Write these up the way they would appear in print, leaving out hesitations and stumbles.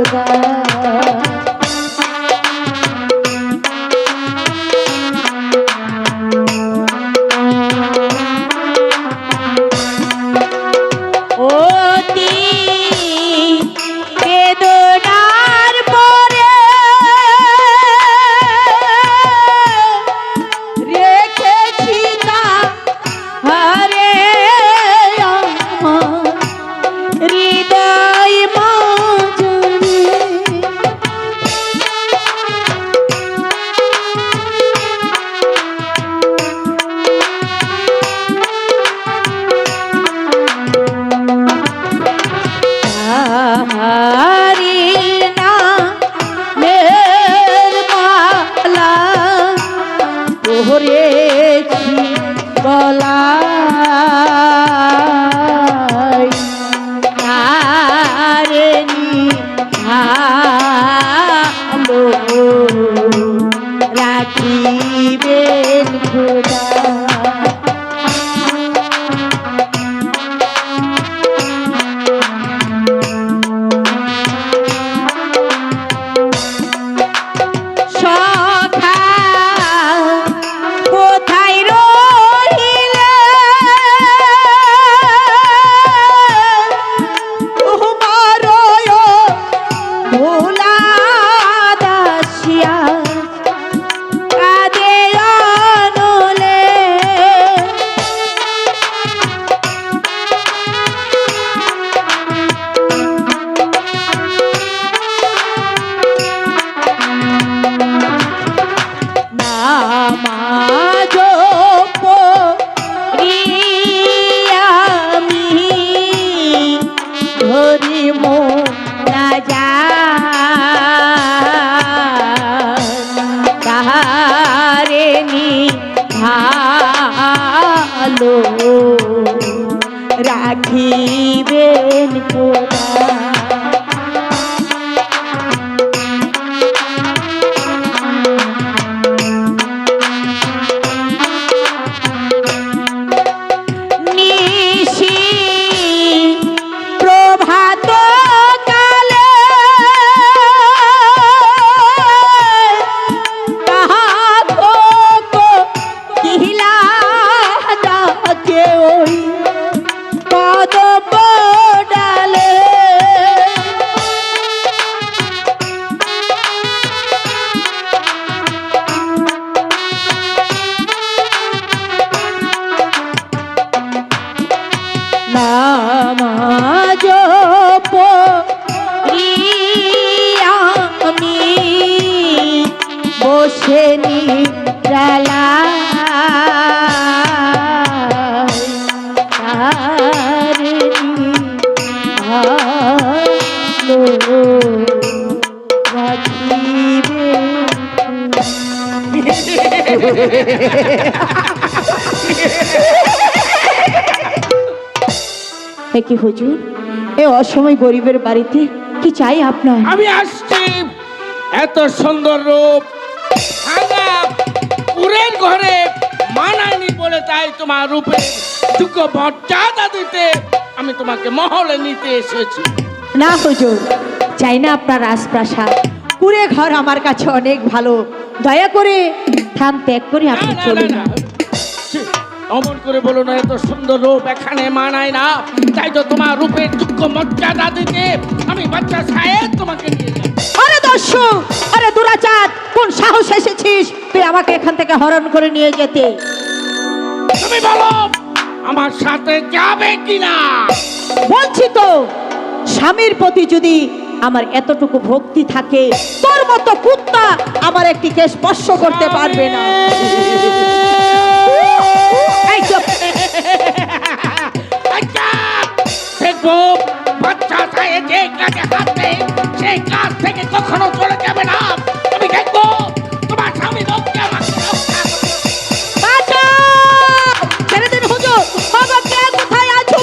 খোদা। রাখিবেন খোদা। রাখিবেন খোদা। নিশি প্রভাত কালে কাহো কিলা ডাকে ওই বসে নিদ্রালা কি হুজুর, এ অসময় গরিবের বাড়িতে কি চাই আপনার? আমি আসছি, এত সুন্দর রূপ পুরের ঘরে মানায়নি বলে তাই তোমার রূপে যোগ্য মর্যাদা দিতে আমি তোমাকে মহলে নিতে এসেছি। না হুজুর, চাই না আপনার রাজপ্রাসাদ, কুড়ে ঘর আমার কাছে অনেক ভালো। দয়া করে থান ত্যাগ করে আপনি চলুন। অমন করে বলো না, এত সুন্দর রূপ এখানে মানায় না, তাই তো তোমার রূপের যোগ্য মর্যাদা দিতে আমি বাচ্চা সাহেব তোমাকে নিয়ে যাই। আরে দস্যু, আরে দুরাচার, কোন সাহস এসেছিস তুই আমাকে এখান থেকে হরণ করে নিয়ে যেতে? তুমি বলো আমার সাথে যাবে কিনা? বলছি তো, স্বামীর প্রতি যদি আমার এতটুকু ভক্তি থাকে, তোর মতো কুত্তা আমার একটি কে স্পর্শ করতে পারবে না। দেখবো বাচ্চা সাহেব যে কাজে হাত দেয় সেই কাজ থেকে কখনো চলে যাবে না। আমি দেখবো তোমার স্বামী লোককে আমাকে রক্ষা করবে। ছেড়ে দিন হুজুর, কোথায় আছো?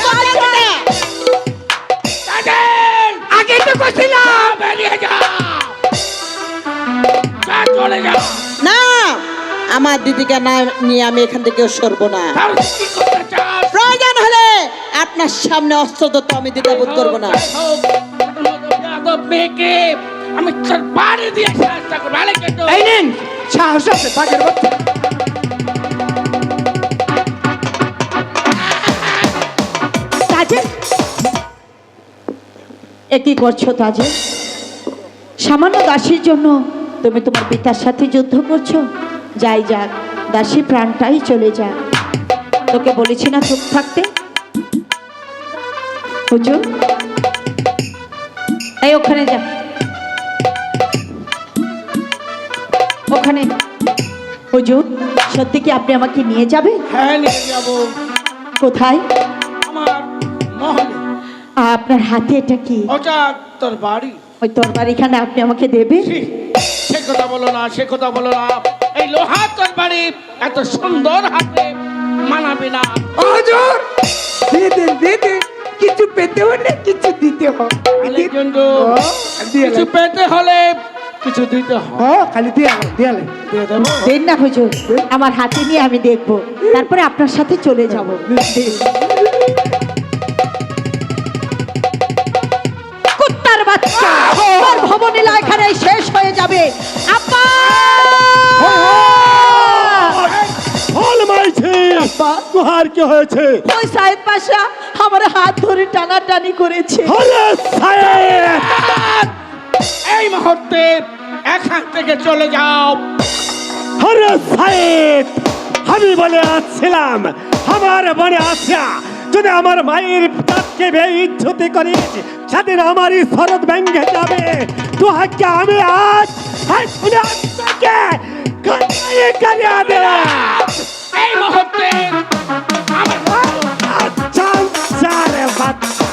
আগে তো বলছিলাম বেরিয়ে যাও, চলে যাও। না, আমার দিদিকে না নিয়ে আমি এখান থেকে সরবো না। আপনার সামনে অস্ত্র তো আমি দ্বিধাবোধ করবো না। মেয়েকে আমি তোর বাড়ি দিয়ে সাহায্য করবো। আরে কিন্তু এই নিন সাহস আছে বাঘের বাচ্চা। তাজেল, এ কি করছো তাজেল? সামান্য দাসীর জন্য তুমি তোমার পিতার সাথে যুদ্ধ করছো? যাই যাক, দাসী প্রাণটাই চলে যাক। তোকে বলেছি না চুপ থাকতে? হুজুর, এই ওখানে যা, ওখানে। হুজুর, সত্যি কি আপনি আমাকে নিয়ে যাবেন? হ্যাঁ নিয়ে যাবো কোথায়? আমার মহলে। আপনার হাতে এটা কি? ওটা তোর বাড়ি। ওই তরবারিখানে আপনি আমাকে দেবেন? ছি, সে কথা বলো না, সে কথা বলো না। এই লোহা তোর বাড়ি এত সুন্দর হাতে মানাবে না। হুজুর দিয়ে দিন কিছু পেতে হলে কিছু দিতে হবে। আরে কিন্তু দিয়ে কিছু পেতে হলে কিছু দিতে হয়। খালি দিয়ে দিয়ে দেবো। দেন না হুজুর, আমার হাতে নিয়ে আমি দেখব, তারপরে আপনার সাথে চলে যাব। কুত্তার বাচ্চা, তোর ভবনীলা এখানে শেষ হয়ে যাবে। আপা! বল মাইছে তোহার কি হয়েছে? ওই সাহেব পাশা আমার হাত ধরে টানাটানি করেছে। আরে সাহেব, এই মুহূর্তে এখান থেকে চলে যাও। আরে সাহেব, আমি বলে আসছিলাম আমার মনে আছে যদি আমার মায়ের তাকে বেইজ্জতি করিস সেদিন আমারই শরৎ ভেঙে যাবে। তোহাকে আমি আজ আপনাকে কানে কানে দেব। এই মুহূর্তে আমার আচ্ছা রে বাচ্চা,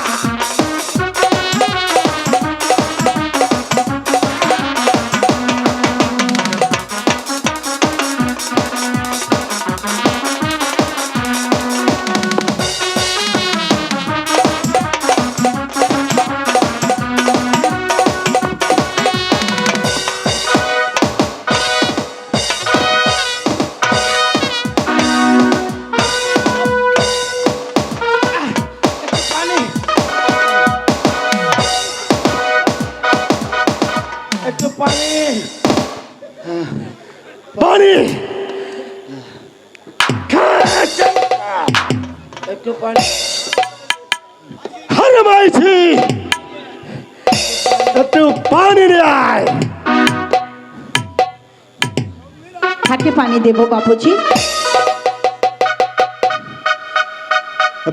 পানি, একটু পানি। পানি একটু পানি। আরে মাইছি একটু পানি রে আয়। তাকে পানি দেবো বাবুজি?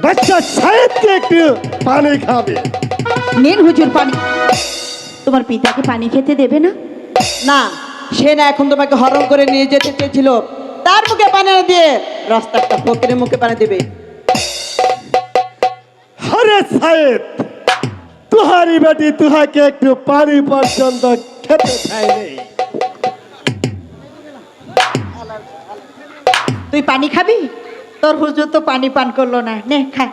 বাচ্চা সাহেবকে একটু পানি খাবে। নিন হুজুর পানি। তোমার পিতাকে পানি খেতে দেবে না? না, সে না এখন তোমাকে হরণ করে নিয়ে যেতে চেয়েছিল, তার মুখে পানি না দিয়ে রাস্তা একটা ফকিরের মুখে পানি দেবে। আরে সাহেব, তুহারি বেটি তুহাকে একটু পানি পর্যন্ত খেতে চাইনি। তুই পানি খাবি? তোর হুজুর তো পানি পান করলো না, নে খা।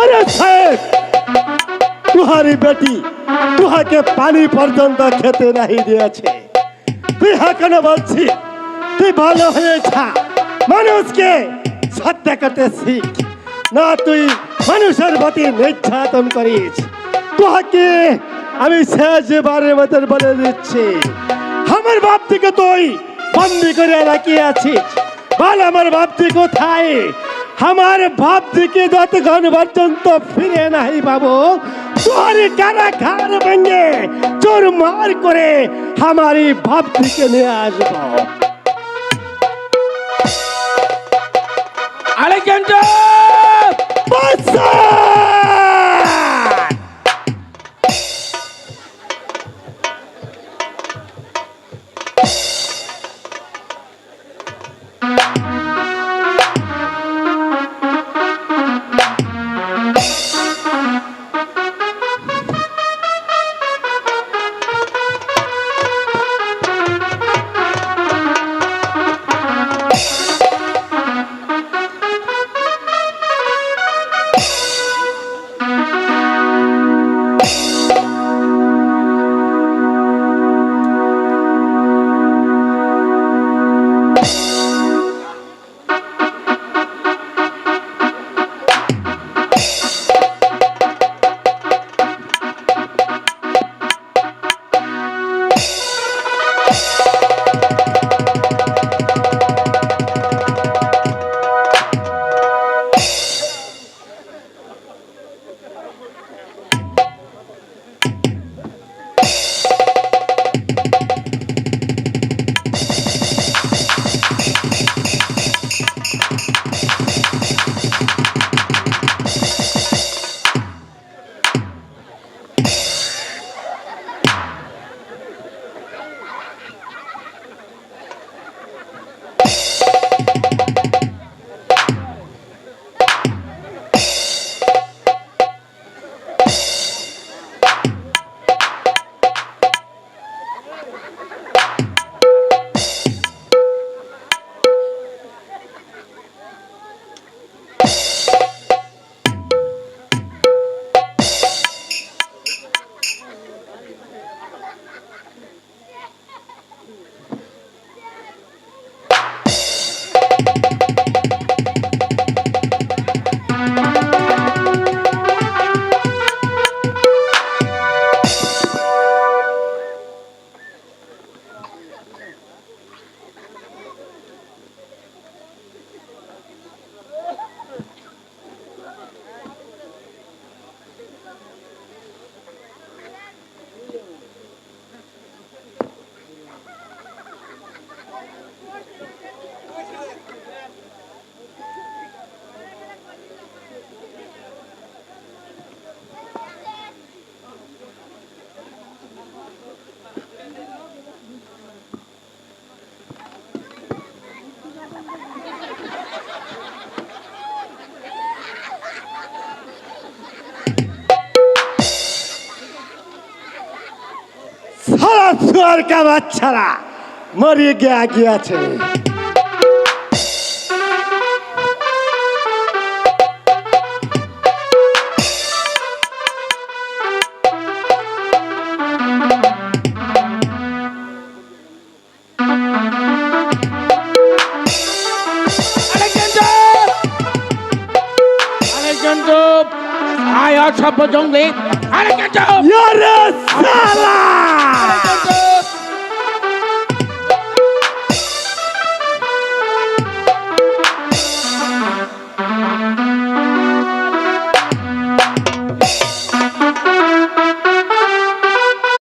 अरे साहेब, तुहारी बेटी तुहाके पानी পর্যন্ত খেতে नहीं দিয়েছে। তুই হাকানো বলছি, তুই ভালো হয়েছা মানুষকে সত্যি করতে শিখ, না তুই মানুষের প্রতি নির্যাতন করিস। তোহাকে আমি শেষবারের মতন বলে দিচ্ছি, আমার বাপ থেকে তুই বন্দি করে রাখি আছিস। বল আমার বাপ থেকে কোথায়? আমার বাপ থেকে যতক্ষণ পর্যন্ত ফিরে নাই পাবো তোর কারাগার ভেঙে চোর মার করে আমার বাপ থেকে নিয়ে আসবো। আলেকজান্ডার! বাচ্চা! লড়কা বাচ্চারা মরিয়ে গিয়েছে। আরেকজন চুপ, আয় অসভ্য জঙ্গলি, আরেকজন চুপ, ইয়ারে সালা! আরেকজন চুপ।